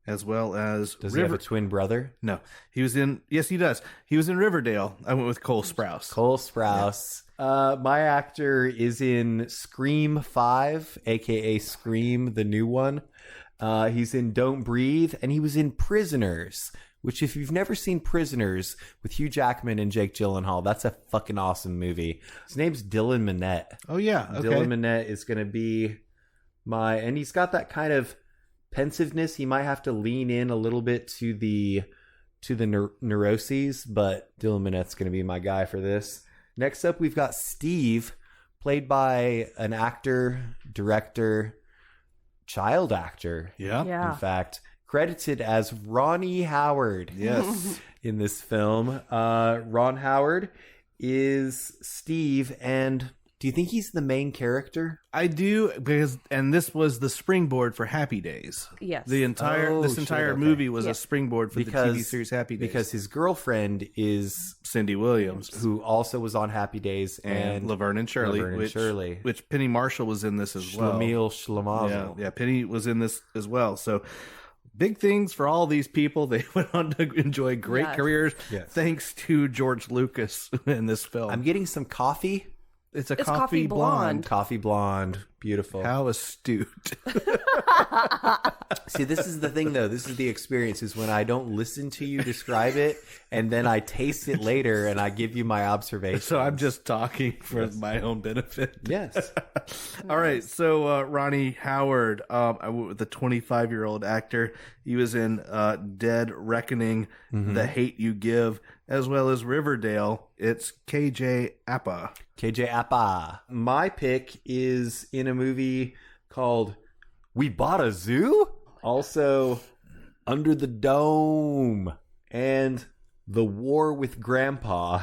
as well as... Does he have a twin brother? No. He was in... Yes, he does. He was in Riverdale. I went with Cole Sprouse. Cole Sprouse. Yeah. My actor is in Scream 5, a.k.a. Scream, the new one. He's in Don't Breathe, and he was in Prisoners, which if you've never seen Prisoners with Hugh Jackman and Jake Gyllenhaal, that's a fucking awesome movie. His name's Dylan Minnette. Oh, yeah. Okay. Dylan Minnette is going to be and he's got that kind of pensiveness. He might have to lean in a little bit to the neuroses, but Dylan Minnette's going to be my guy for this. Next up, we've got Steve, played by an actor, director, child actor. Yeah. In fact, credited as Ronnie Howard. Yes. In this film. Ron Howard is Steve, and do you think he's the main character? I do, and this was the springboard for Happy Days. Yes. This entire movie was a springboard for the TV series Happy Days. Because his girlfriend is Cindy Williams, who also was on Happy Days, and Laverne and Shirley, which Penny Marshall was in this as well. Schlemiel Schlemazel. Yeah, Penny was in this as well. So big things for all these people. They went on to enjoy great careers thanks to George Lucas in this film. I'm getting some coffee. It's coffee blonde. Coffee blonde. Beautiful. How astute. See, this is the thing, though. This is the experience, is when I don't listen to you describe it, and then I taste it later, and I give you my observations. So I'm just talking for my own benefit. Yes. All right. So Ronnie Howard, I went with the 25-year-old actor. He was in Dead Reckoning, The Hate You Give, as well as Riverdale. It's KJ Apa. KJ Apa. My pick is in a movie called We Bought a Zoo? Also, Under the Dome. And The War with Grandpa.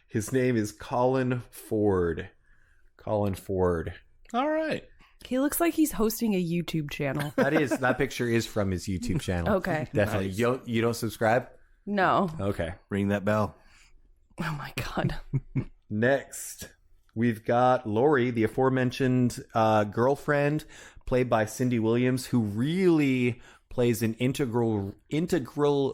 His name is Colin Ford. Colin Ford. All right. He looks like he's hosting a YouTube channel. That picture is from his YouTube channel. Okay. Definitely. Nice. You don't subscribe? No. Okay. Ring that bell. Oh my God. Next, We've got Lori, the aforementioned girlfriend, played by Cindy Williams, who really plays an integral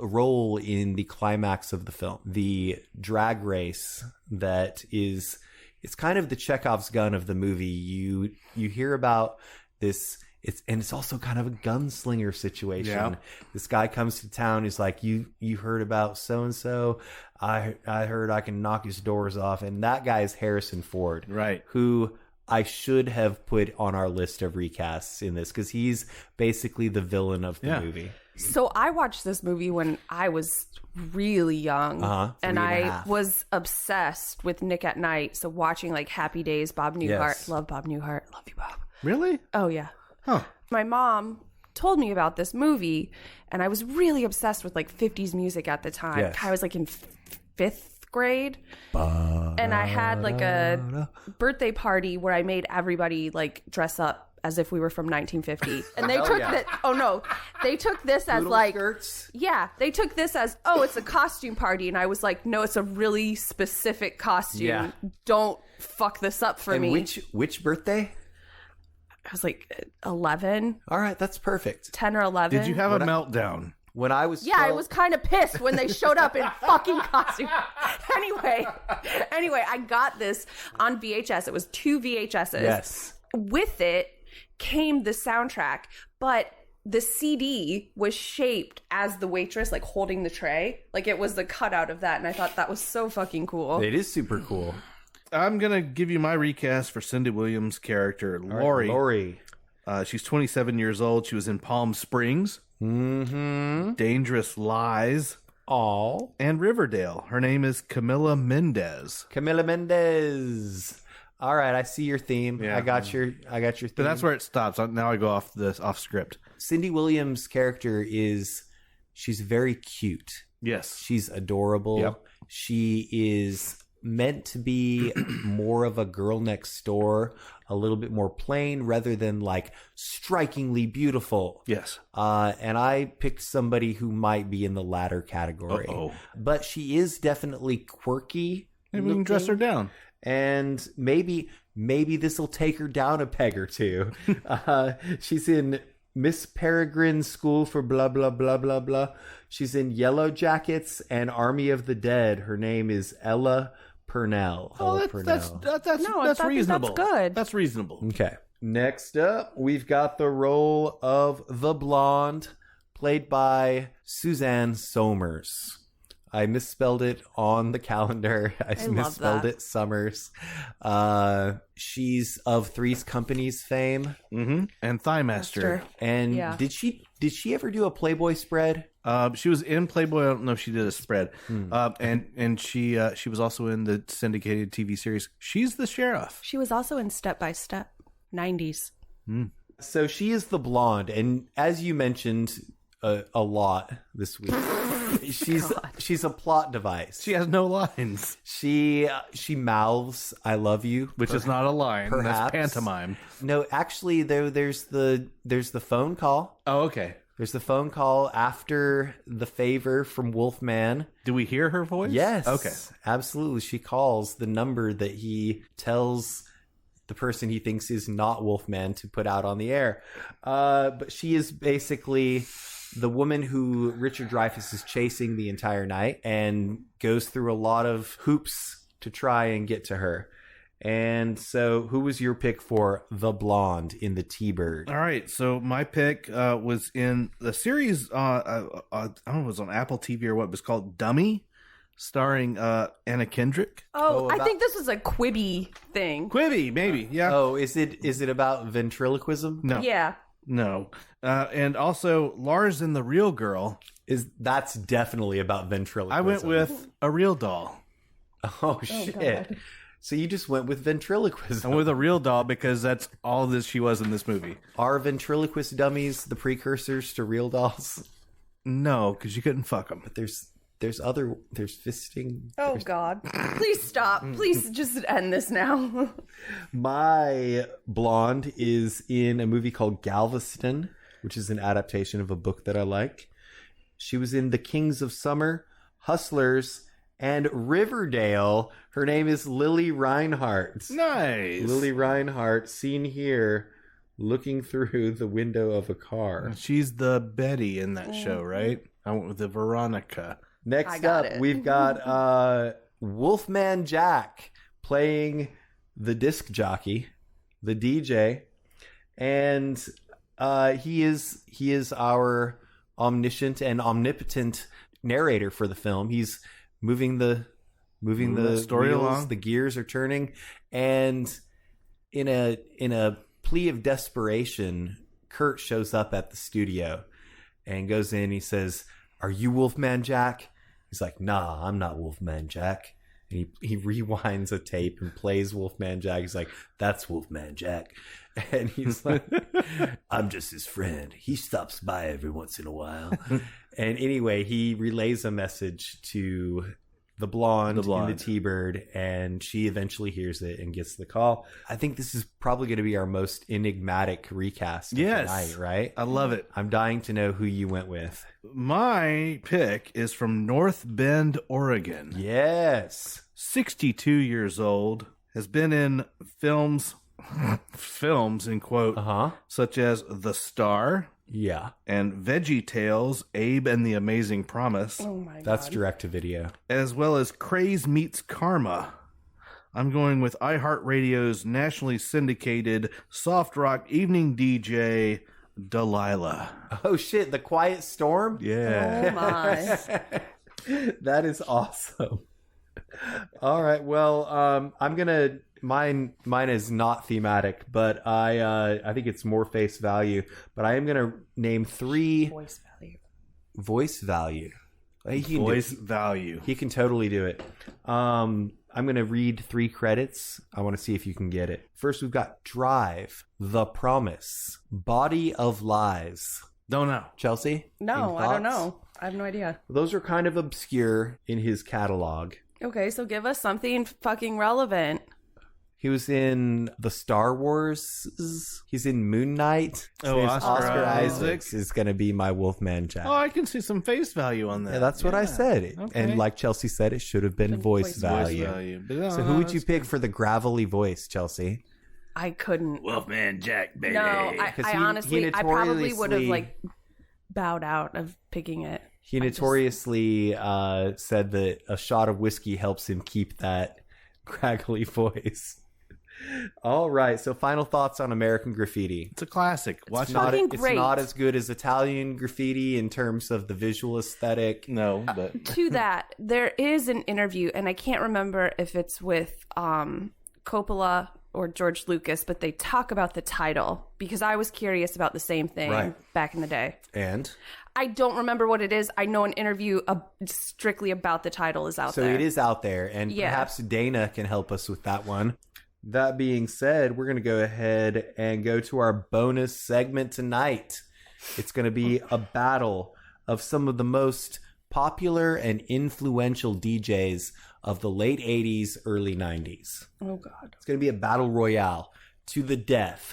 role in the climax of the film. The drag race that is, it's kind of the Chekhov's gun of the movie. You hear about this. It's also kind of a gunslinger situation. Yeah. This guy comes to town. He's like, you heard about so-and-so? I heard I can knock his doors off. And that guy is Harrison Ford. Right. Who I should have put on our list of recasts in this, because he's basically the villain of the movie. So I watched this movie when I was really young, and I was obsessed with Nick at Night. So watching like Happy Days, Bob Newhart. Love Bob Newhart. Love you, Bob. Really? Oh, yeah. Huh. My mom told me about this movie, and I was really obsessed with like 50s music at the time. Yes. I was like in fifth grade, and I had like a birthday party where I made everybody like dress up as if we were from 1950. And they took that. Oh no, they took this as like skirts. Yeah, they took this as, oh, it's a costume party, and I was like, no, it's a really specific costume. Yeah. Don't fuck this up for me. Which birthday? I was like 11. All right, that's perfect. 10 or 11. Did you have a meltdown? When I was 12... Yeah, I was kind of pissed when they showed up in fucking costume. Anyway, I got this on VHS. It was 2 VHSs. Yes. With it came the soundtrack, but the CD was shaped as the waitress, like holding the tray. Like it was the cutout of that, and I thought that was so fucking cool. It is super cool. I'm going to give you my recast for Cindy Williams' character, Lori. Right, Lori. She's 27 years old. She was in Palm Springs, Dangerous Lies, and Riverdale. Her name is Camila Mendez. All right, I see your theme. Yeah. I got your theme. But that's where it stops. Now I go off script. Cindy Williams' character she's very cute. Yes. She's adorable. Yep. She is meant to be more of a girl next door, a little bit more plain rather than like strikingly beautiful. Yes. And I picked somebody who might be in the latter category. But she is definitely quirky. Maybe we can dress her down. And maybe this will take her down a peg or two. She's in Miss Peregrine's School for blah, blah, blah, blah, blah. She's in Yellow Jackets and Army of the Dead. Her name is Ella Purnell. That's reasonable. That's good. That's reasonable. Okay. Next up, we've got the role of the blonde, played by Suzanne Somers. I misspelled it on the calendar. I misspelled it Summers. She's of Three's Company's fame. Mm-hmm. And Thigh Master. And did she ever do a Playboy spread? She was in Playboy. I don't know if she did a spread. And she was also in the syndicated TV series. She's the sheriff. She was also in Step by Step, 90s. So she is the blonde, and as you mentioned a lot this week, she's a plot device. She has no lines. She mouths "I love you," which is not a line. Perhaps. That's pantomime. No, actually, there's the phone call. Oh, okay. There's the phone call after the favor from Wolfman. Do we hear her voice? Yes. Okay. Absolutely. She calls the number that he tells the person he thinks is not Wolfman to put out on the air. But she is basically the woman who Richard Dreyfuss is chasing the entire night and goes through a lot of hoops to try and get to her. And so who was your pick for the blonde in the T-Bird? All right. So my pick was in the series, I don't know, it was on Apple TV or what, it was called Dummy, starring Anna Kendrick. I think this is a Quibi thing. Quibi, maybe. Yeah. Oh, is it about ventriloquism? No. Yeah. No. And also Lars and the Real Girl. That's definitely about ventriloquism. I went with A Real Doll. Oh shit. God. So you just went with ventriloquism. I went with a real doll because that's all that she was in this movie. Are ventriloquist dummies the precursors to real dolls? No, because you couldn't fuck them. But there's fisting. Oh God! Please stop. Please just end this now. My blonde is in a movie called Galveston, which is an adaptation of a book that I like. She was in The Kings of Summer, Hustlers, And Riverdale, her name is Lily Reinhardt. Nice. Lily Reinhardt, seen here looking through the window of a car. She's the Betty in that show, right? I went with the Veronica. Next up, we've got Wolfman Jack playing the disc jockey, the DJ, and he is our omniscient and omnipotent narrator for the film. He's moving the story wheels, along. The gears are turning, and in a plea of desperation, Kurt shows up at the studio and goes in. He says, "Are you Wolfman Jack?" He's like, "Nah, I'm not Wolfman Jack." And he rewinds a tape and plays Wolfman Jack. He's like, "That's Wolfman Jack." And he's like, "I'm just his friend. He stops by every once in a while." And anyway, he relays a message to the blonde in the T-Bird, and she eventually hears it and gets the call. I think this is probably going to be our most enigmatic recast of the night, right? I love it. I'm dying to know who you went with. My pick is from North Bend, Oregon. Yes. 62 years old, has been in films in quote, such as The Star. Yeah. And Veggie Tales, Abe and the Amazing Promise. Oh my God. That's direct to video. As well as Craze Meets Karma. I'm going with iHeartRadio's nationally syndicated soft rock evening DJ, Delilah. Oh shit, The Quiet Storm? Yeah. Oh my. That is awesome. All right, well, I'm gonna mine is not thematic, but I think it's more face value. But I am gonna name 3 Voice value. Voice value. Value. He can totally do it. I'm gonna read 3 credits. I want to see if you can get it. First, we've got Drive, The Promise, Body of Lies. Don't know. Chelsea? No, I don't know. I have no idea. Those are kind of obscure in his catalog. Okay, so give us something fucking relevant. He was in the Star Wars. He's in Moon Knight. Oscar Isaac is going to be my Wolfman Jack. Oh, I can see some face value on that. Yeah, that's what I said. Okay. And like Chelsea said, it should have been voice value. So who would you pick for the gravelly voice, Chelsea? I couldn't. Wolfman Jack, baby. No, I honestly, I probably would have bowed out of picking it. He notoriously said that a shot of whiskey helps him keep that craggly voice. All right, so final thoughts on American Graffiti. It's a classic. It's It's not as good as Italian Graffiti in terms of the visual aesthetic. No, but to that, there is an interview, and I can't remember if it's with Coppola or George Lucas, but they talk about the title because I was curious about the same thing back in the day. And I don't remember what it is. I know an interview strictly about the title is out there. So it is out there, and perhaps Dana can help us with that one. That being said, we're going to go ahead and go to our bonus segment tonight. It's going to be a battle of some of the most popular and influential DJs of the late 80s, early 90s. Oh, God. It's going to be a battle royale to the death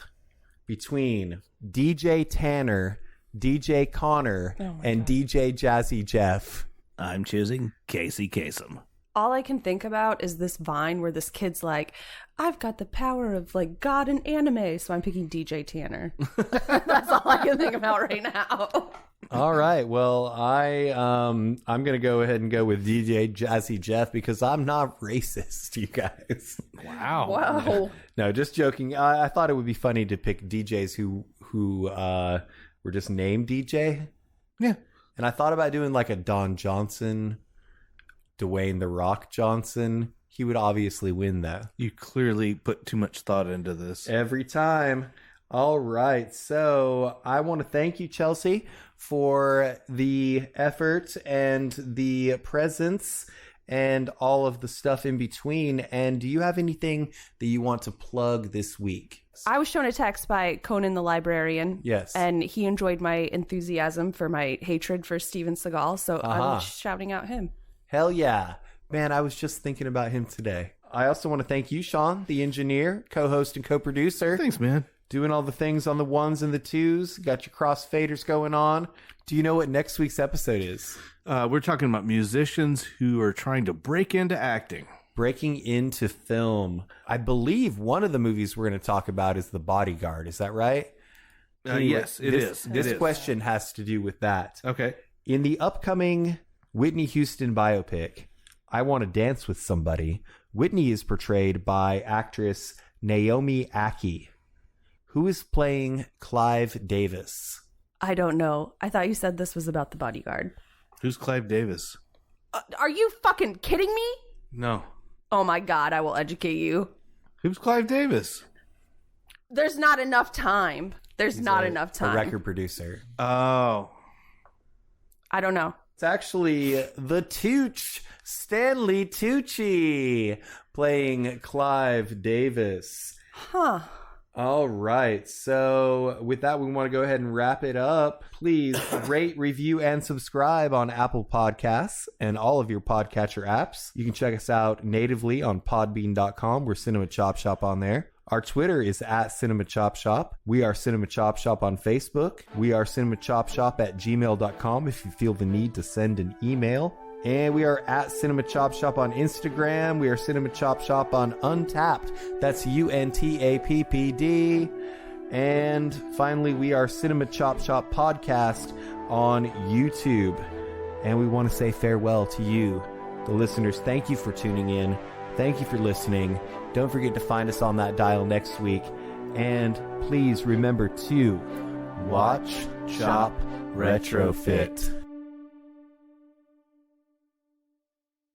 between DJ Tanner, DJ Connor, and DJ Jazzy Jeff. I'm choosing Casey Kasem. All I can think about is this Vine where this kid's like, I've got the power of like God in anime, so I'm picking DJ Tanner. That's all I can think about right now. All right. Well, I'm going to go ahead and go with DJ Jazzy Jeff because I'm not racist, you guys. Wow. No, just joking. I thought it would be funny to pick DJs who were just named DJ. Yeah. And I thought about doing like a Don Johnson, Dwayne The Rock Johnson. He would obviously win though. You clearly put too much thought into this. Every time. All right. So I want to thank you, Chelsea, for the effort and the presence and all of the stuff in between. And do you have anything that you want to plug this week? I was shown a text by Conan the Librarian. Yes. And he enjoyed my enthusiasm for my hatred for Steven Seagal. So I'm shouting out him. Hell yeah. Man, I was just thinking about him today. I also want to thank you, Sean, the engineer, co-host, and co-producer. Thanks, man. Doing all the things on the ones and the twos. Got your crossfaders going on. Do you know what next week's episode is? We're talking about musicians who are trying to break into acting. Breaking into film. I believe one of the movies we're going to talk about is The Bodyguard. Is that right? Anyway, Yes, it is. This question has to do with that. Okay. In the upcoming Whitney Houston biopic, I Want to Dance with Somebody, Whitney is portrayed by actress Naomi Ackie. Who is playing Clive Davis? I don't know. I thought you said this was about The Bodyguard. Who's Clive Davis? Are you fucking kidding me? No. Oh my God, I will educate you. Who's Clive Davis? There's not enough time. There's not enough time. A record producer. Oh. I don't know. It's actually the Tooch, Stanley Tucci, playing Clive Davis. Huh. All right. So with that, we want to go ahead and wrap it up. Please rate, review, and subscribe on Apple Podcasts and all of your podcatcher apps. You can check us out natively on podbean.com. We're Cinema Chop Shop on there. Our Twitter is at Cinema Chop Shop. We are Cinema Chop Shop on Facebook. We are cinemachopshop@gmail.com if you feel the need to send an email. And we are at Cinema Chop Shop on Instagram. We are Cinema Chop Shop on Untapped. That's UNTAPPD. And finally, we are Cinema Chop Shop Podcast on YouTube. And we want to say farewell to you, the listeners. Thank you for tuning in. Thank you for listening. Don't forget to find us on that dial next week. And please remember to watch, chop, retrofit.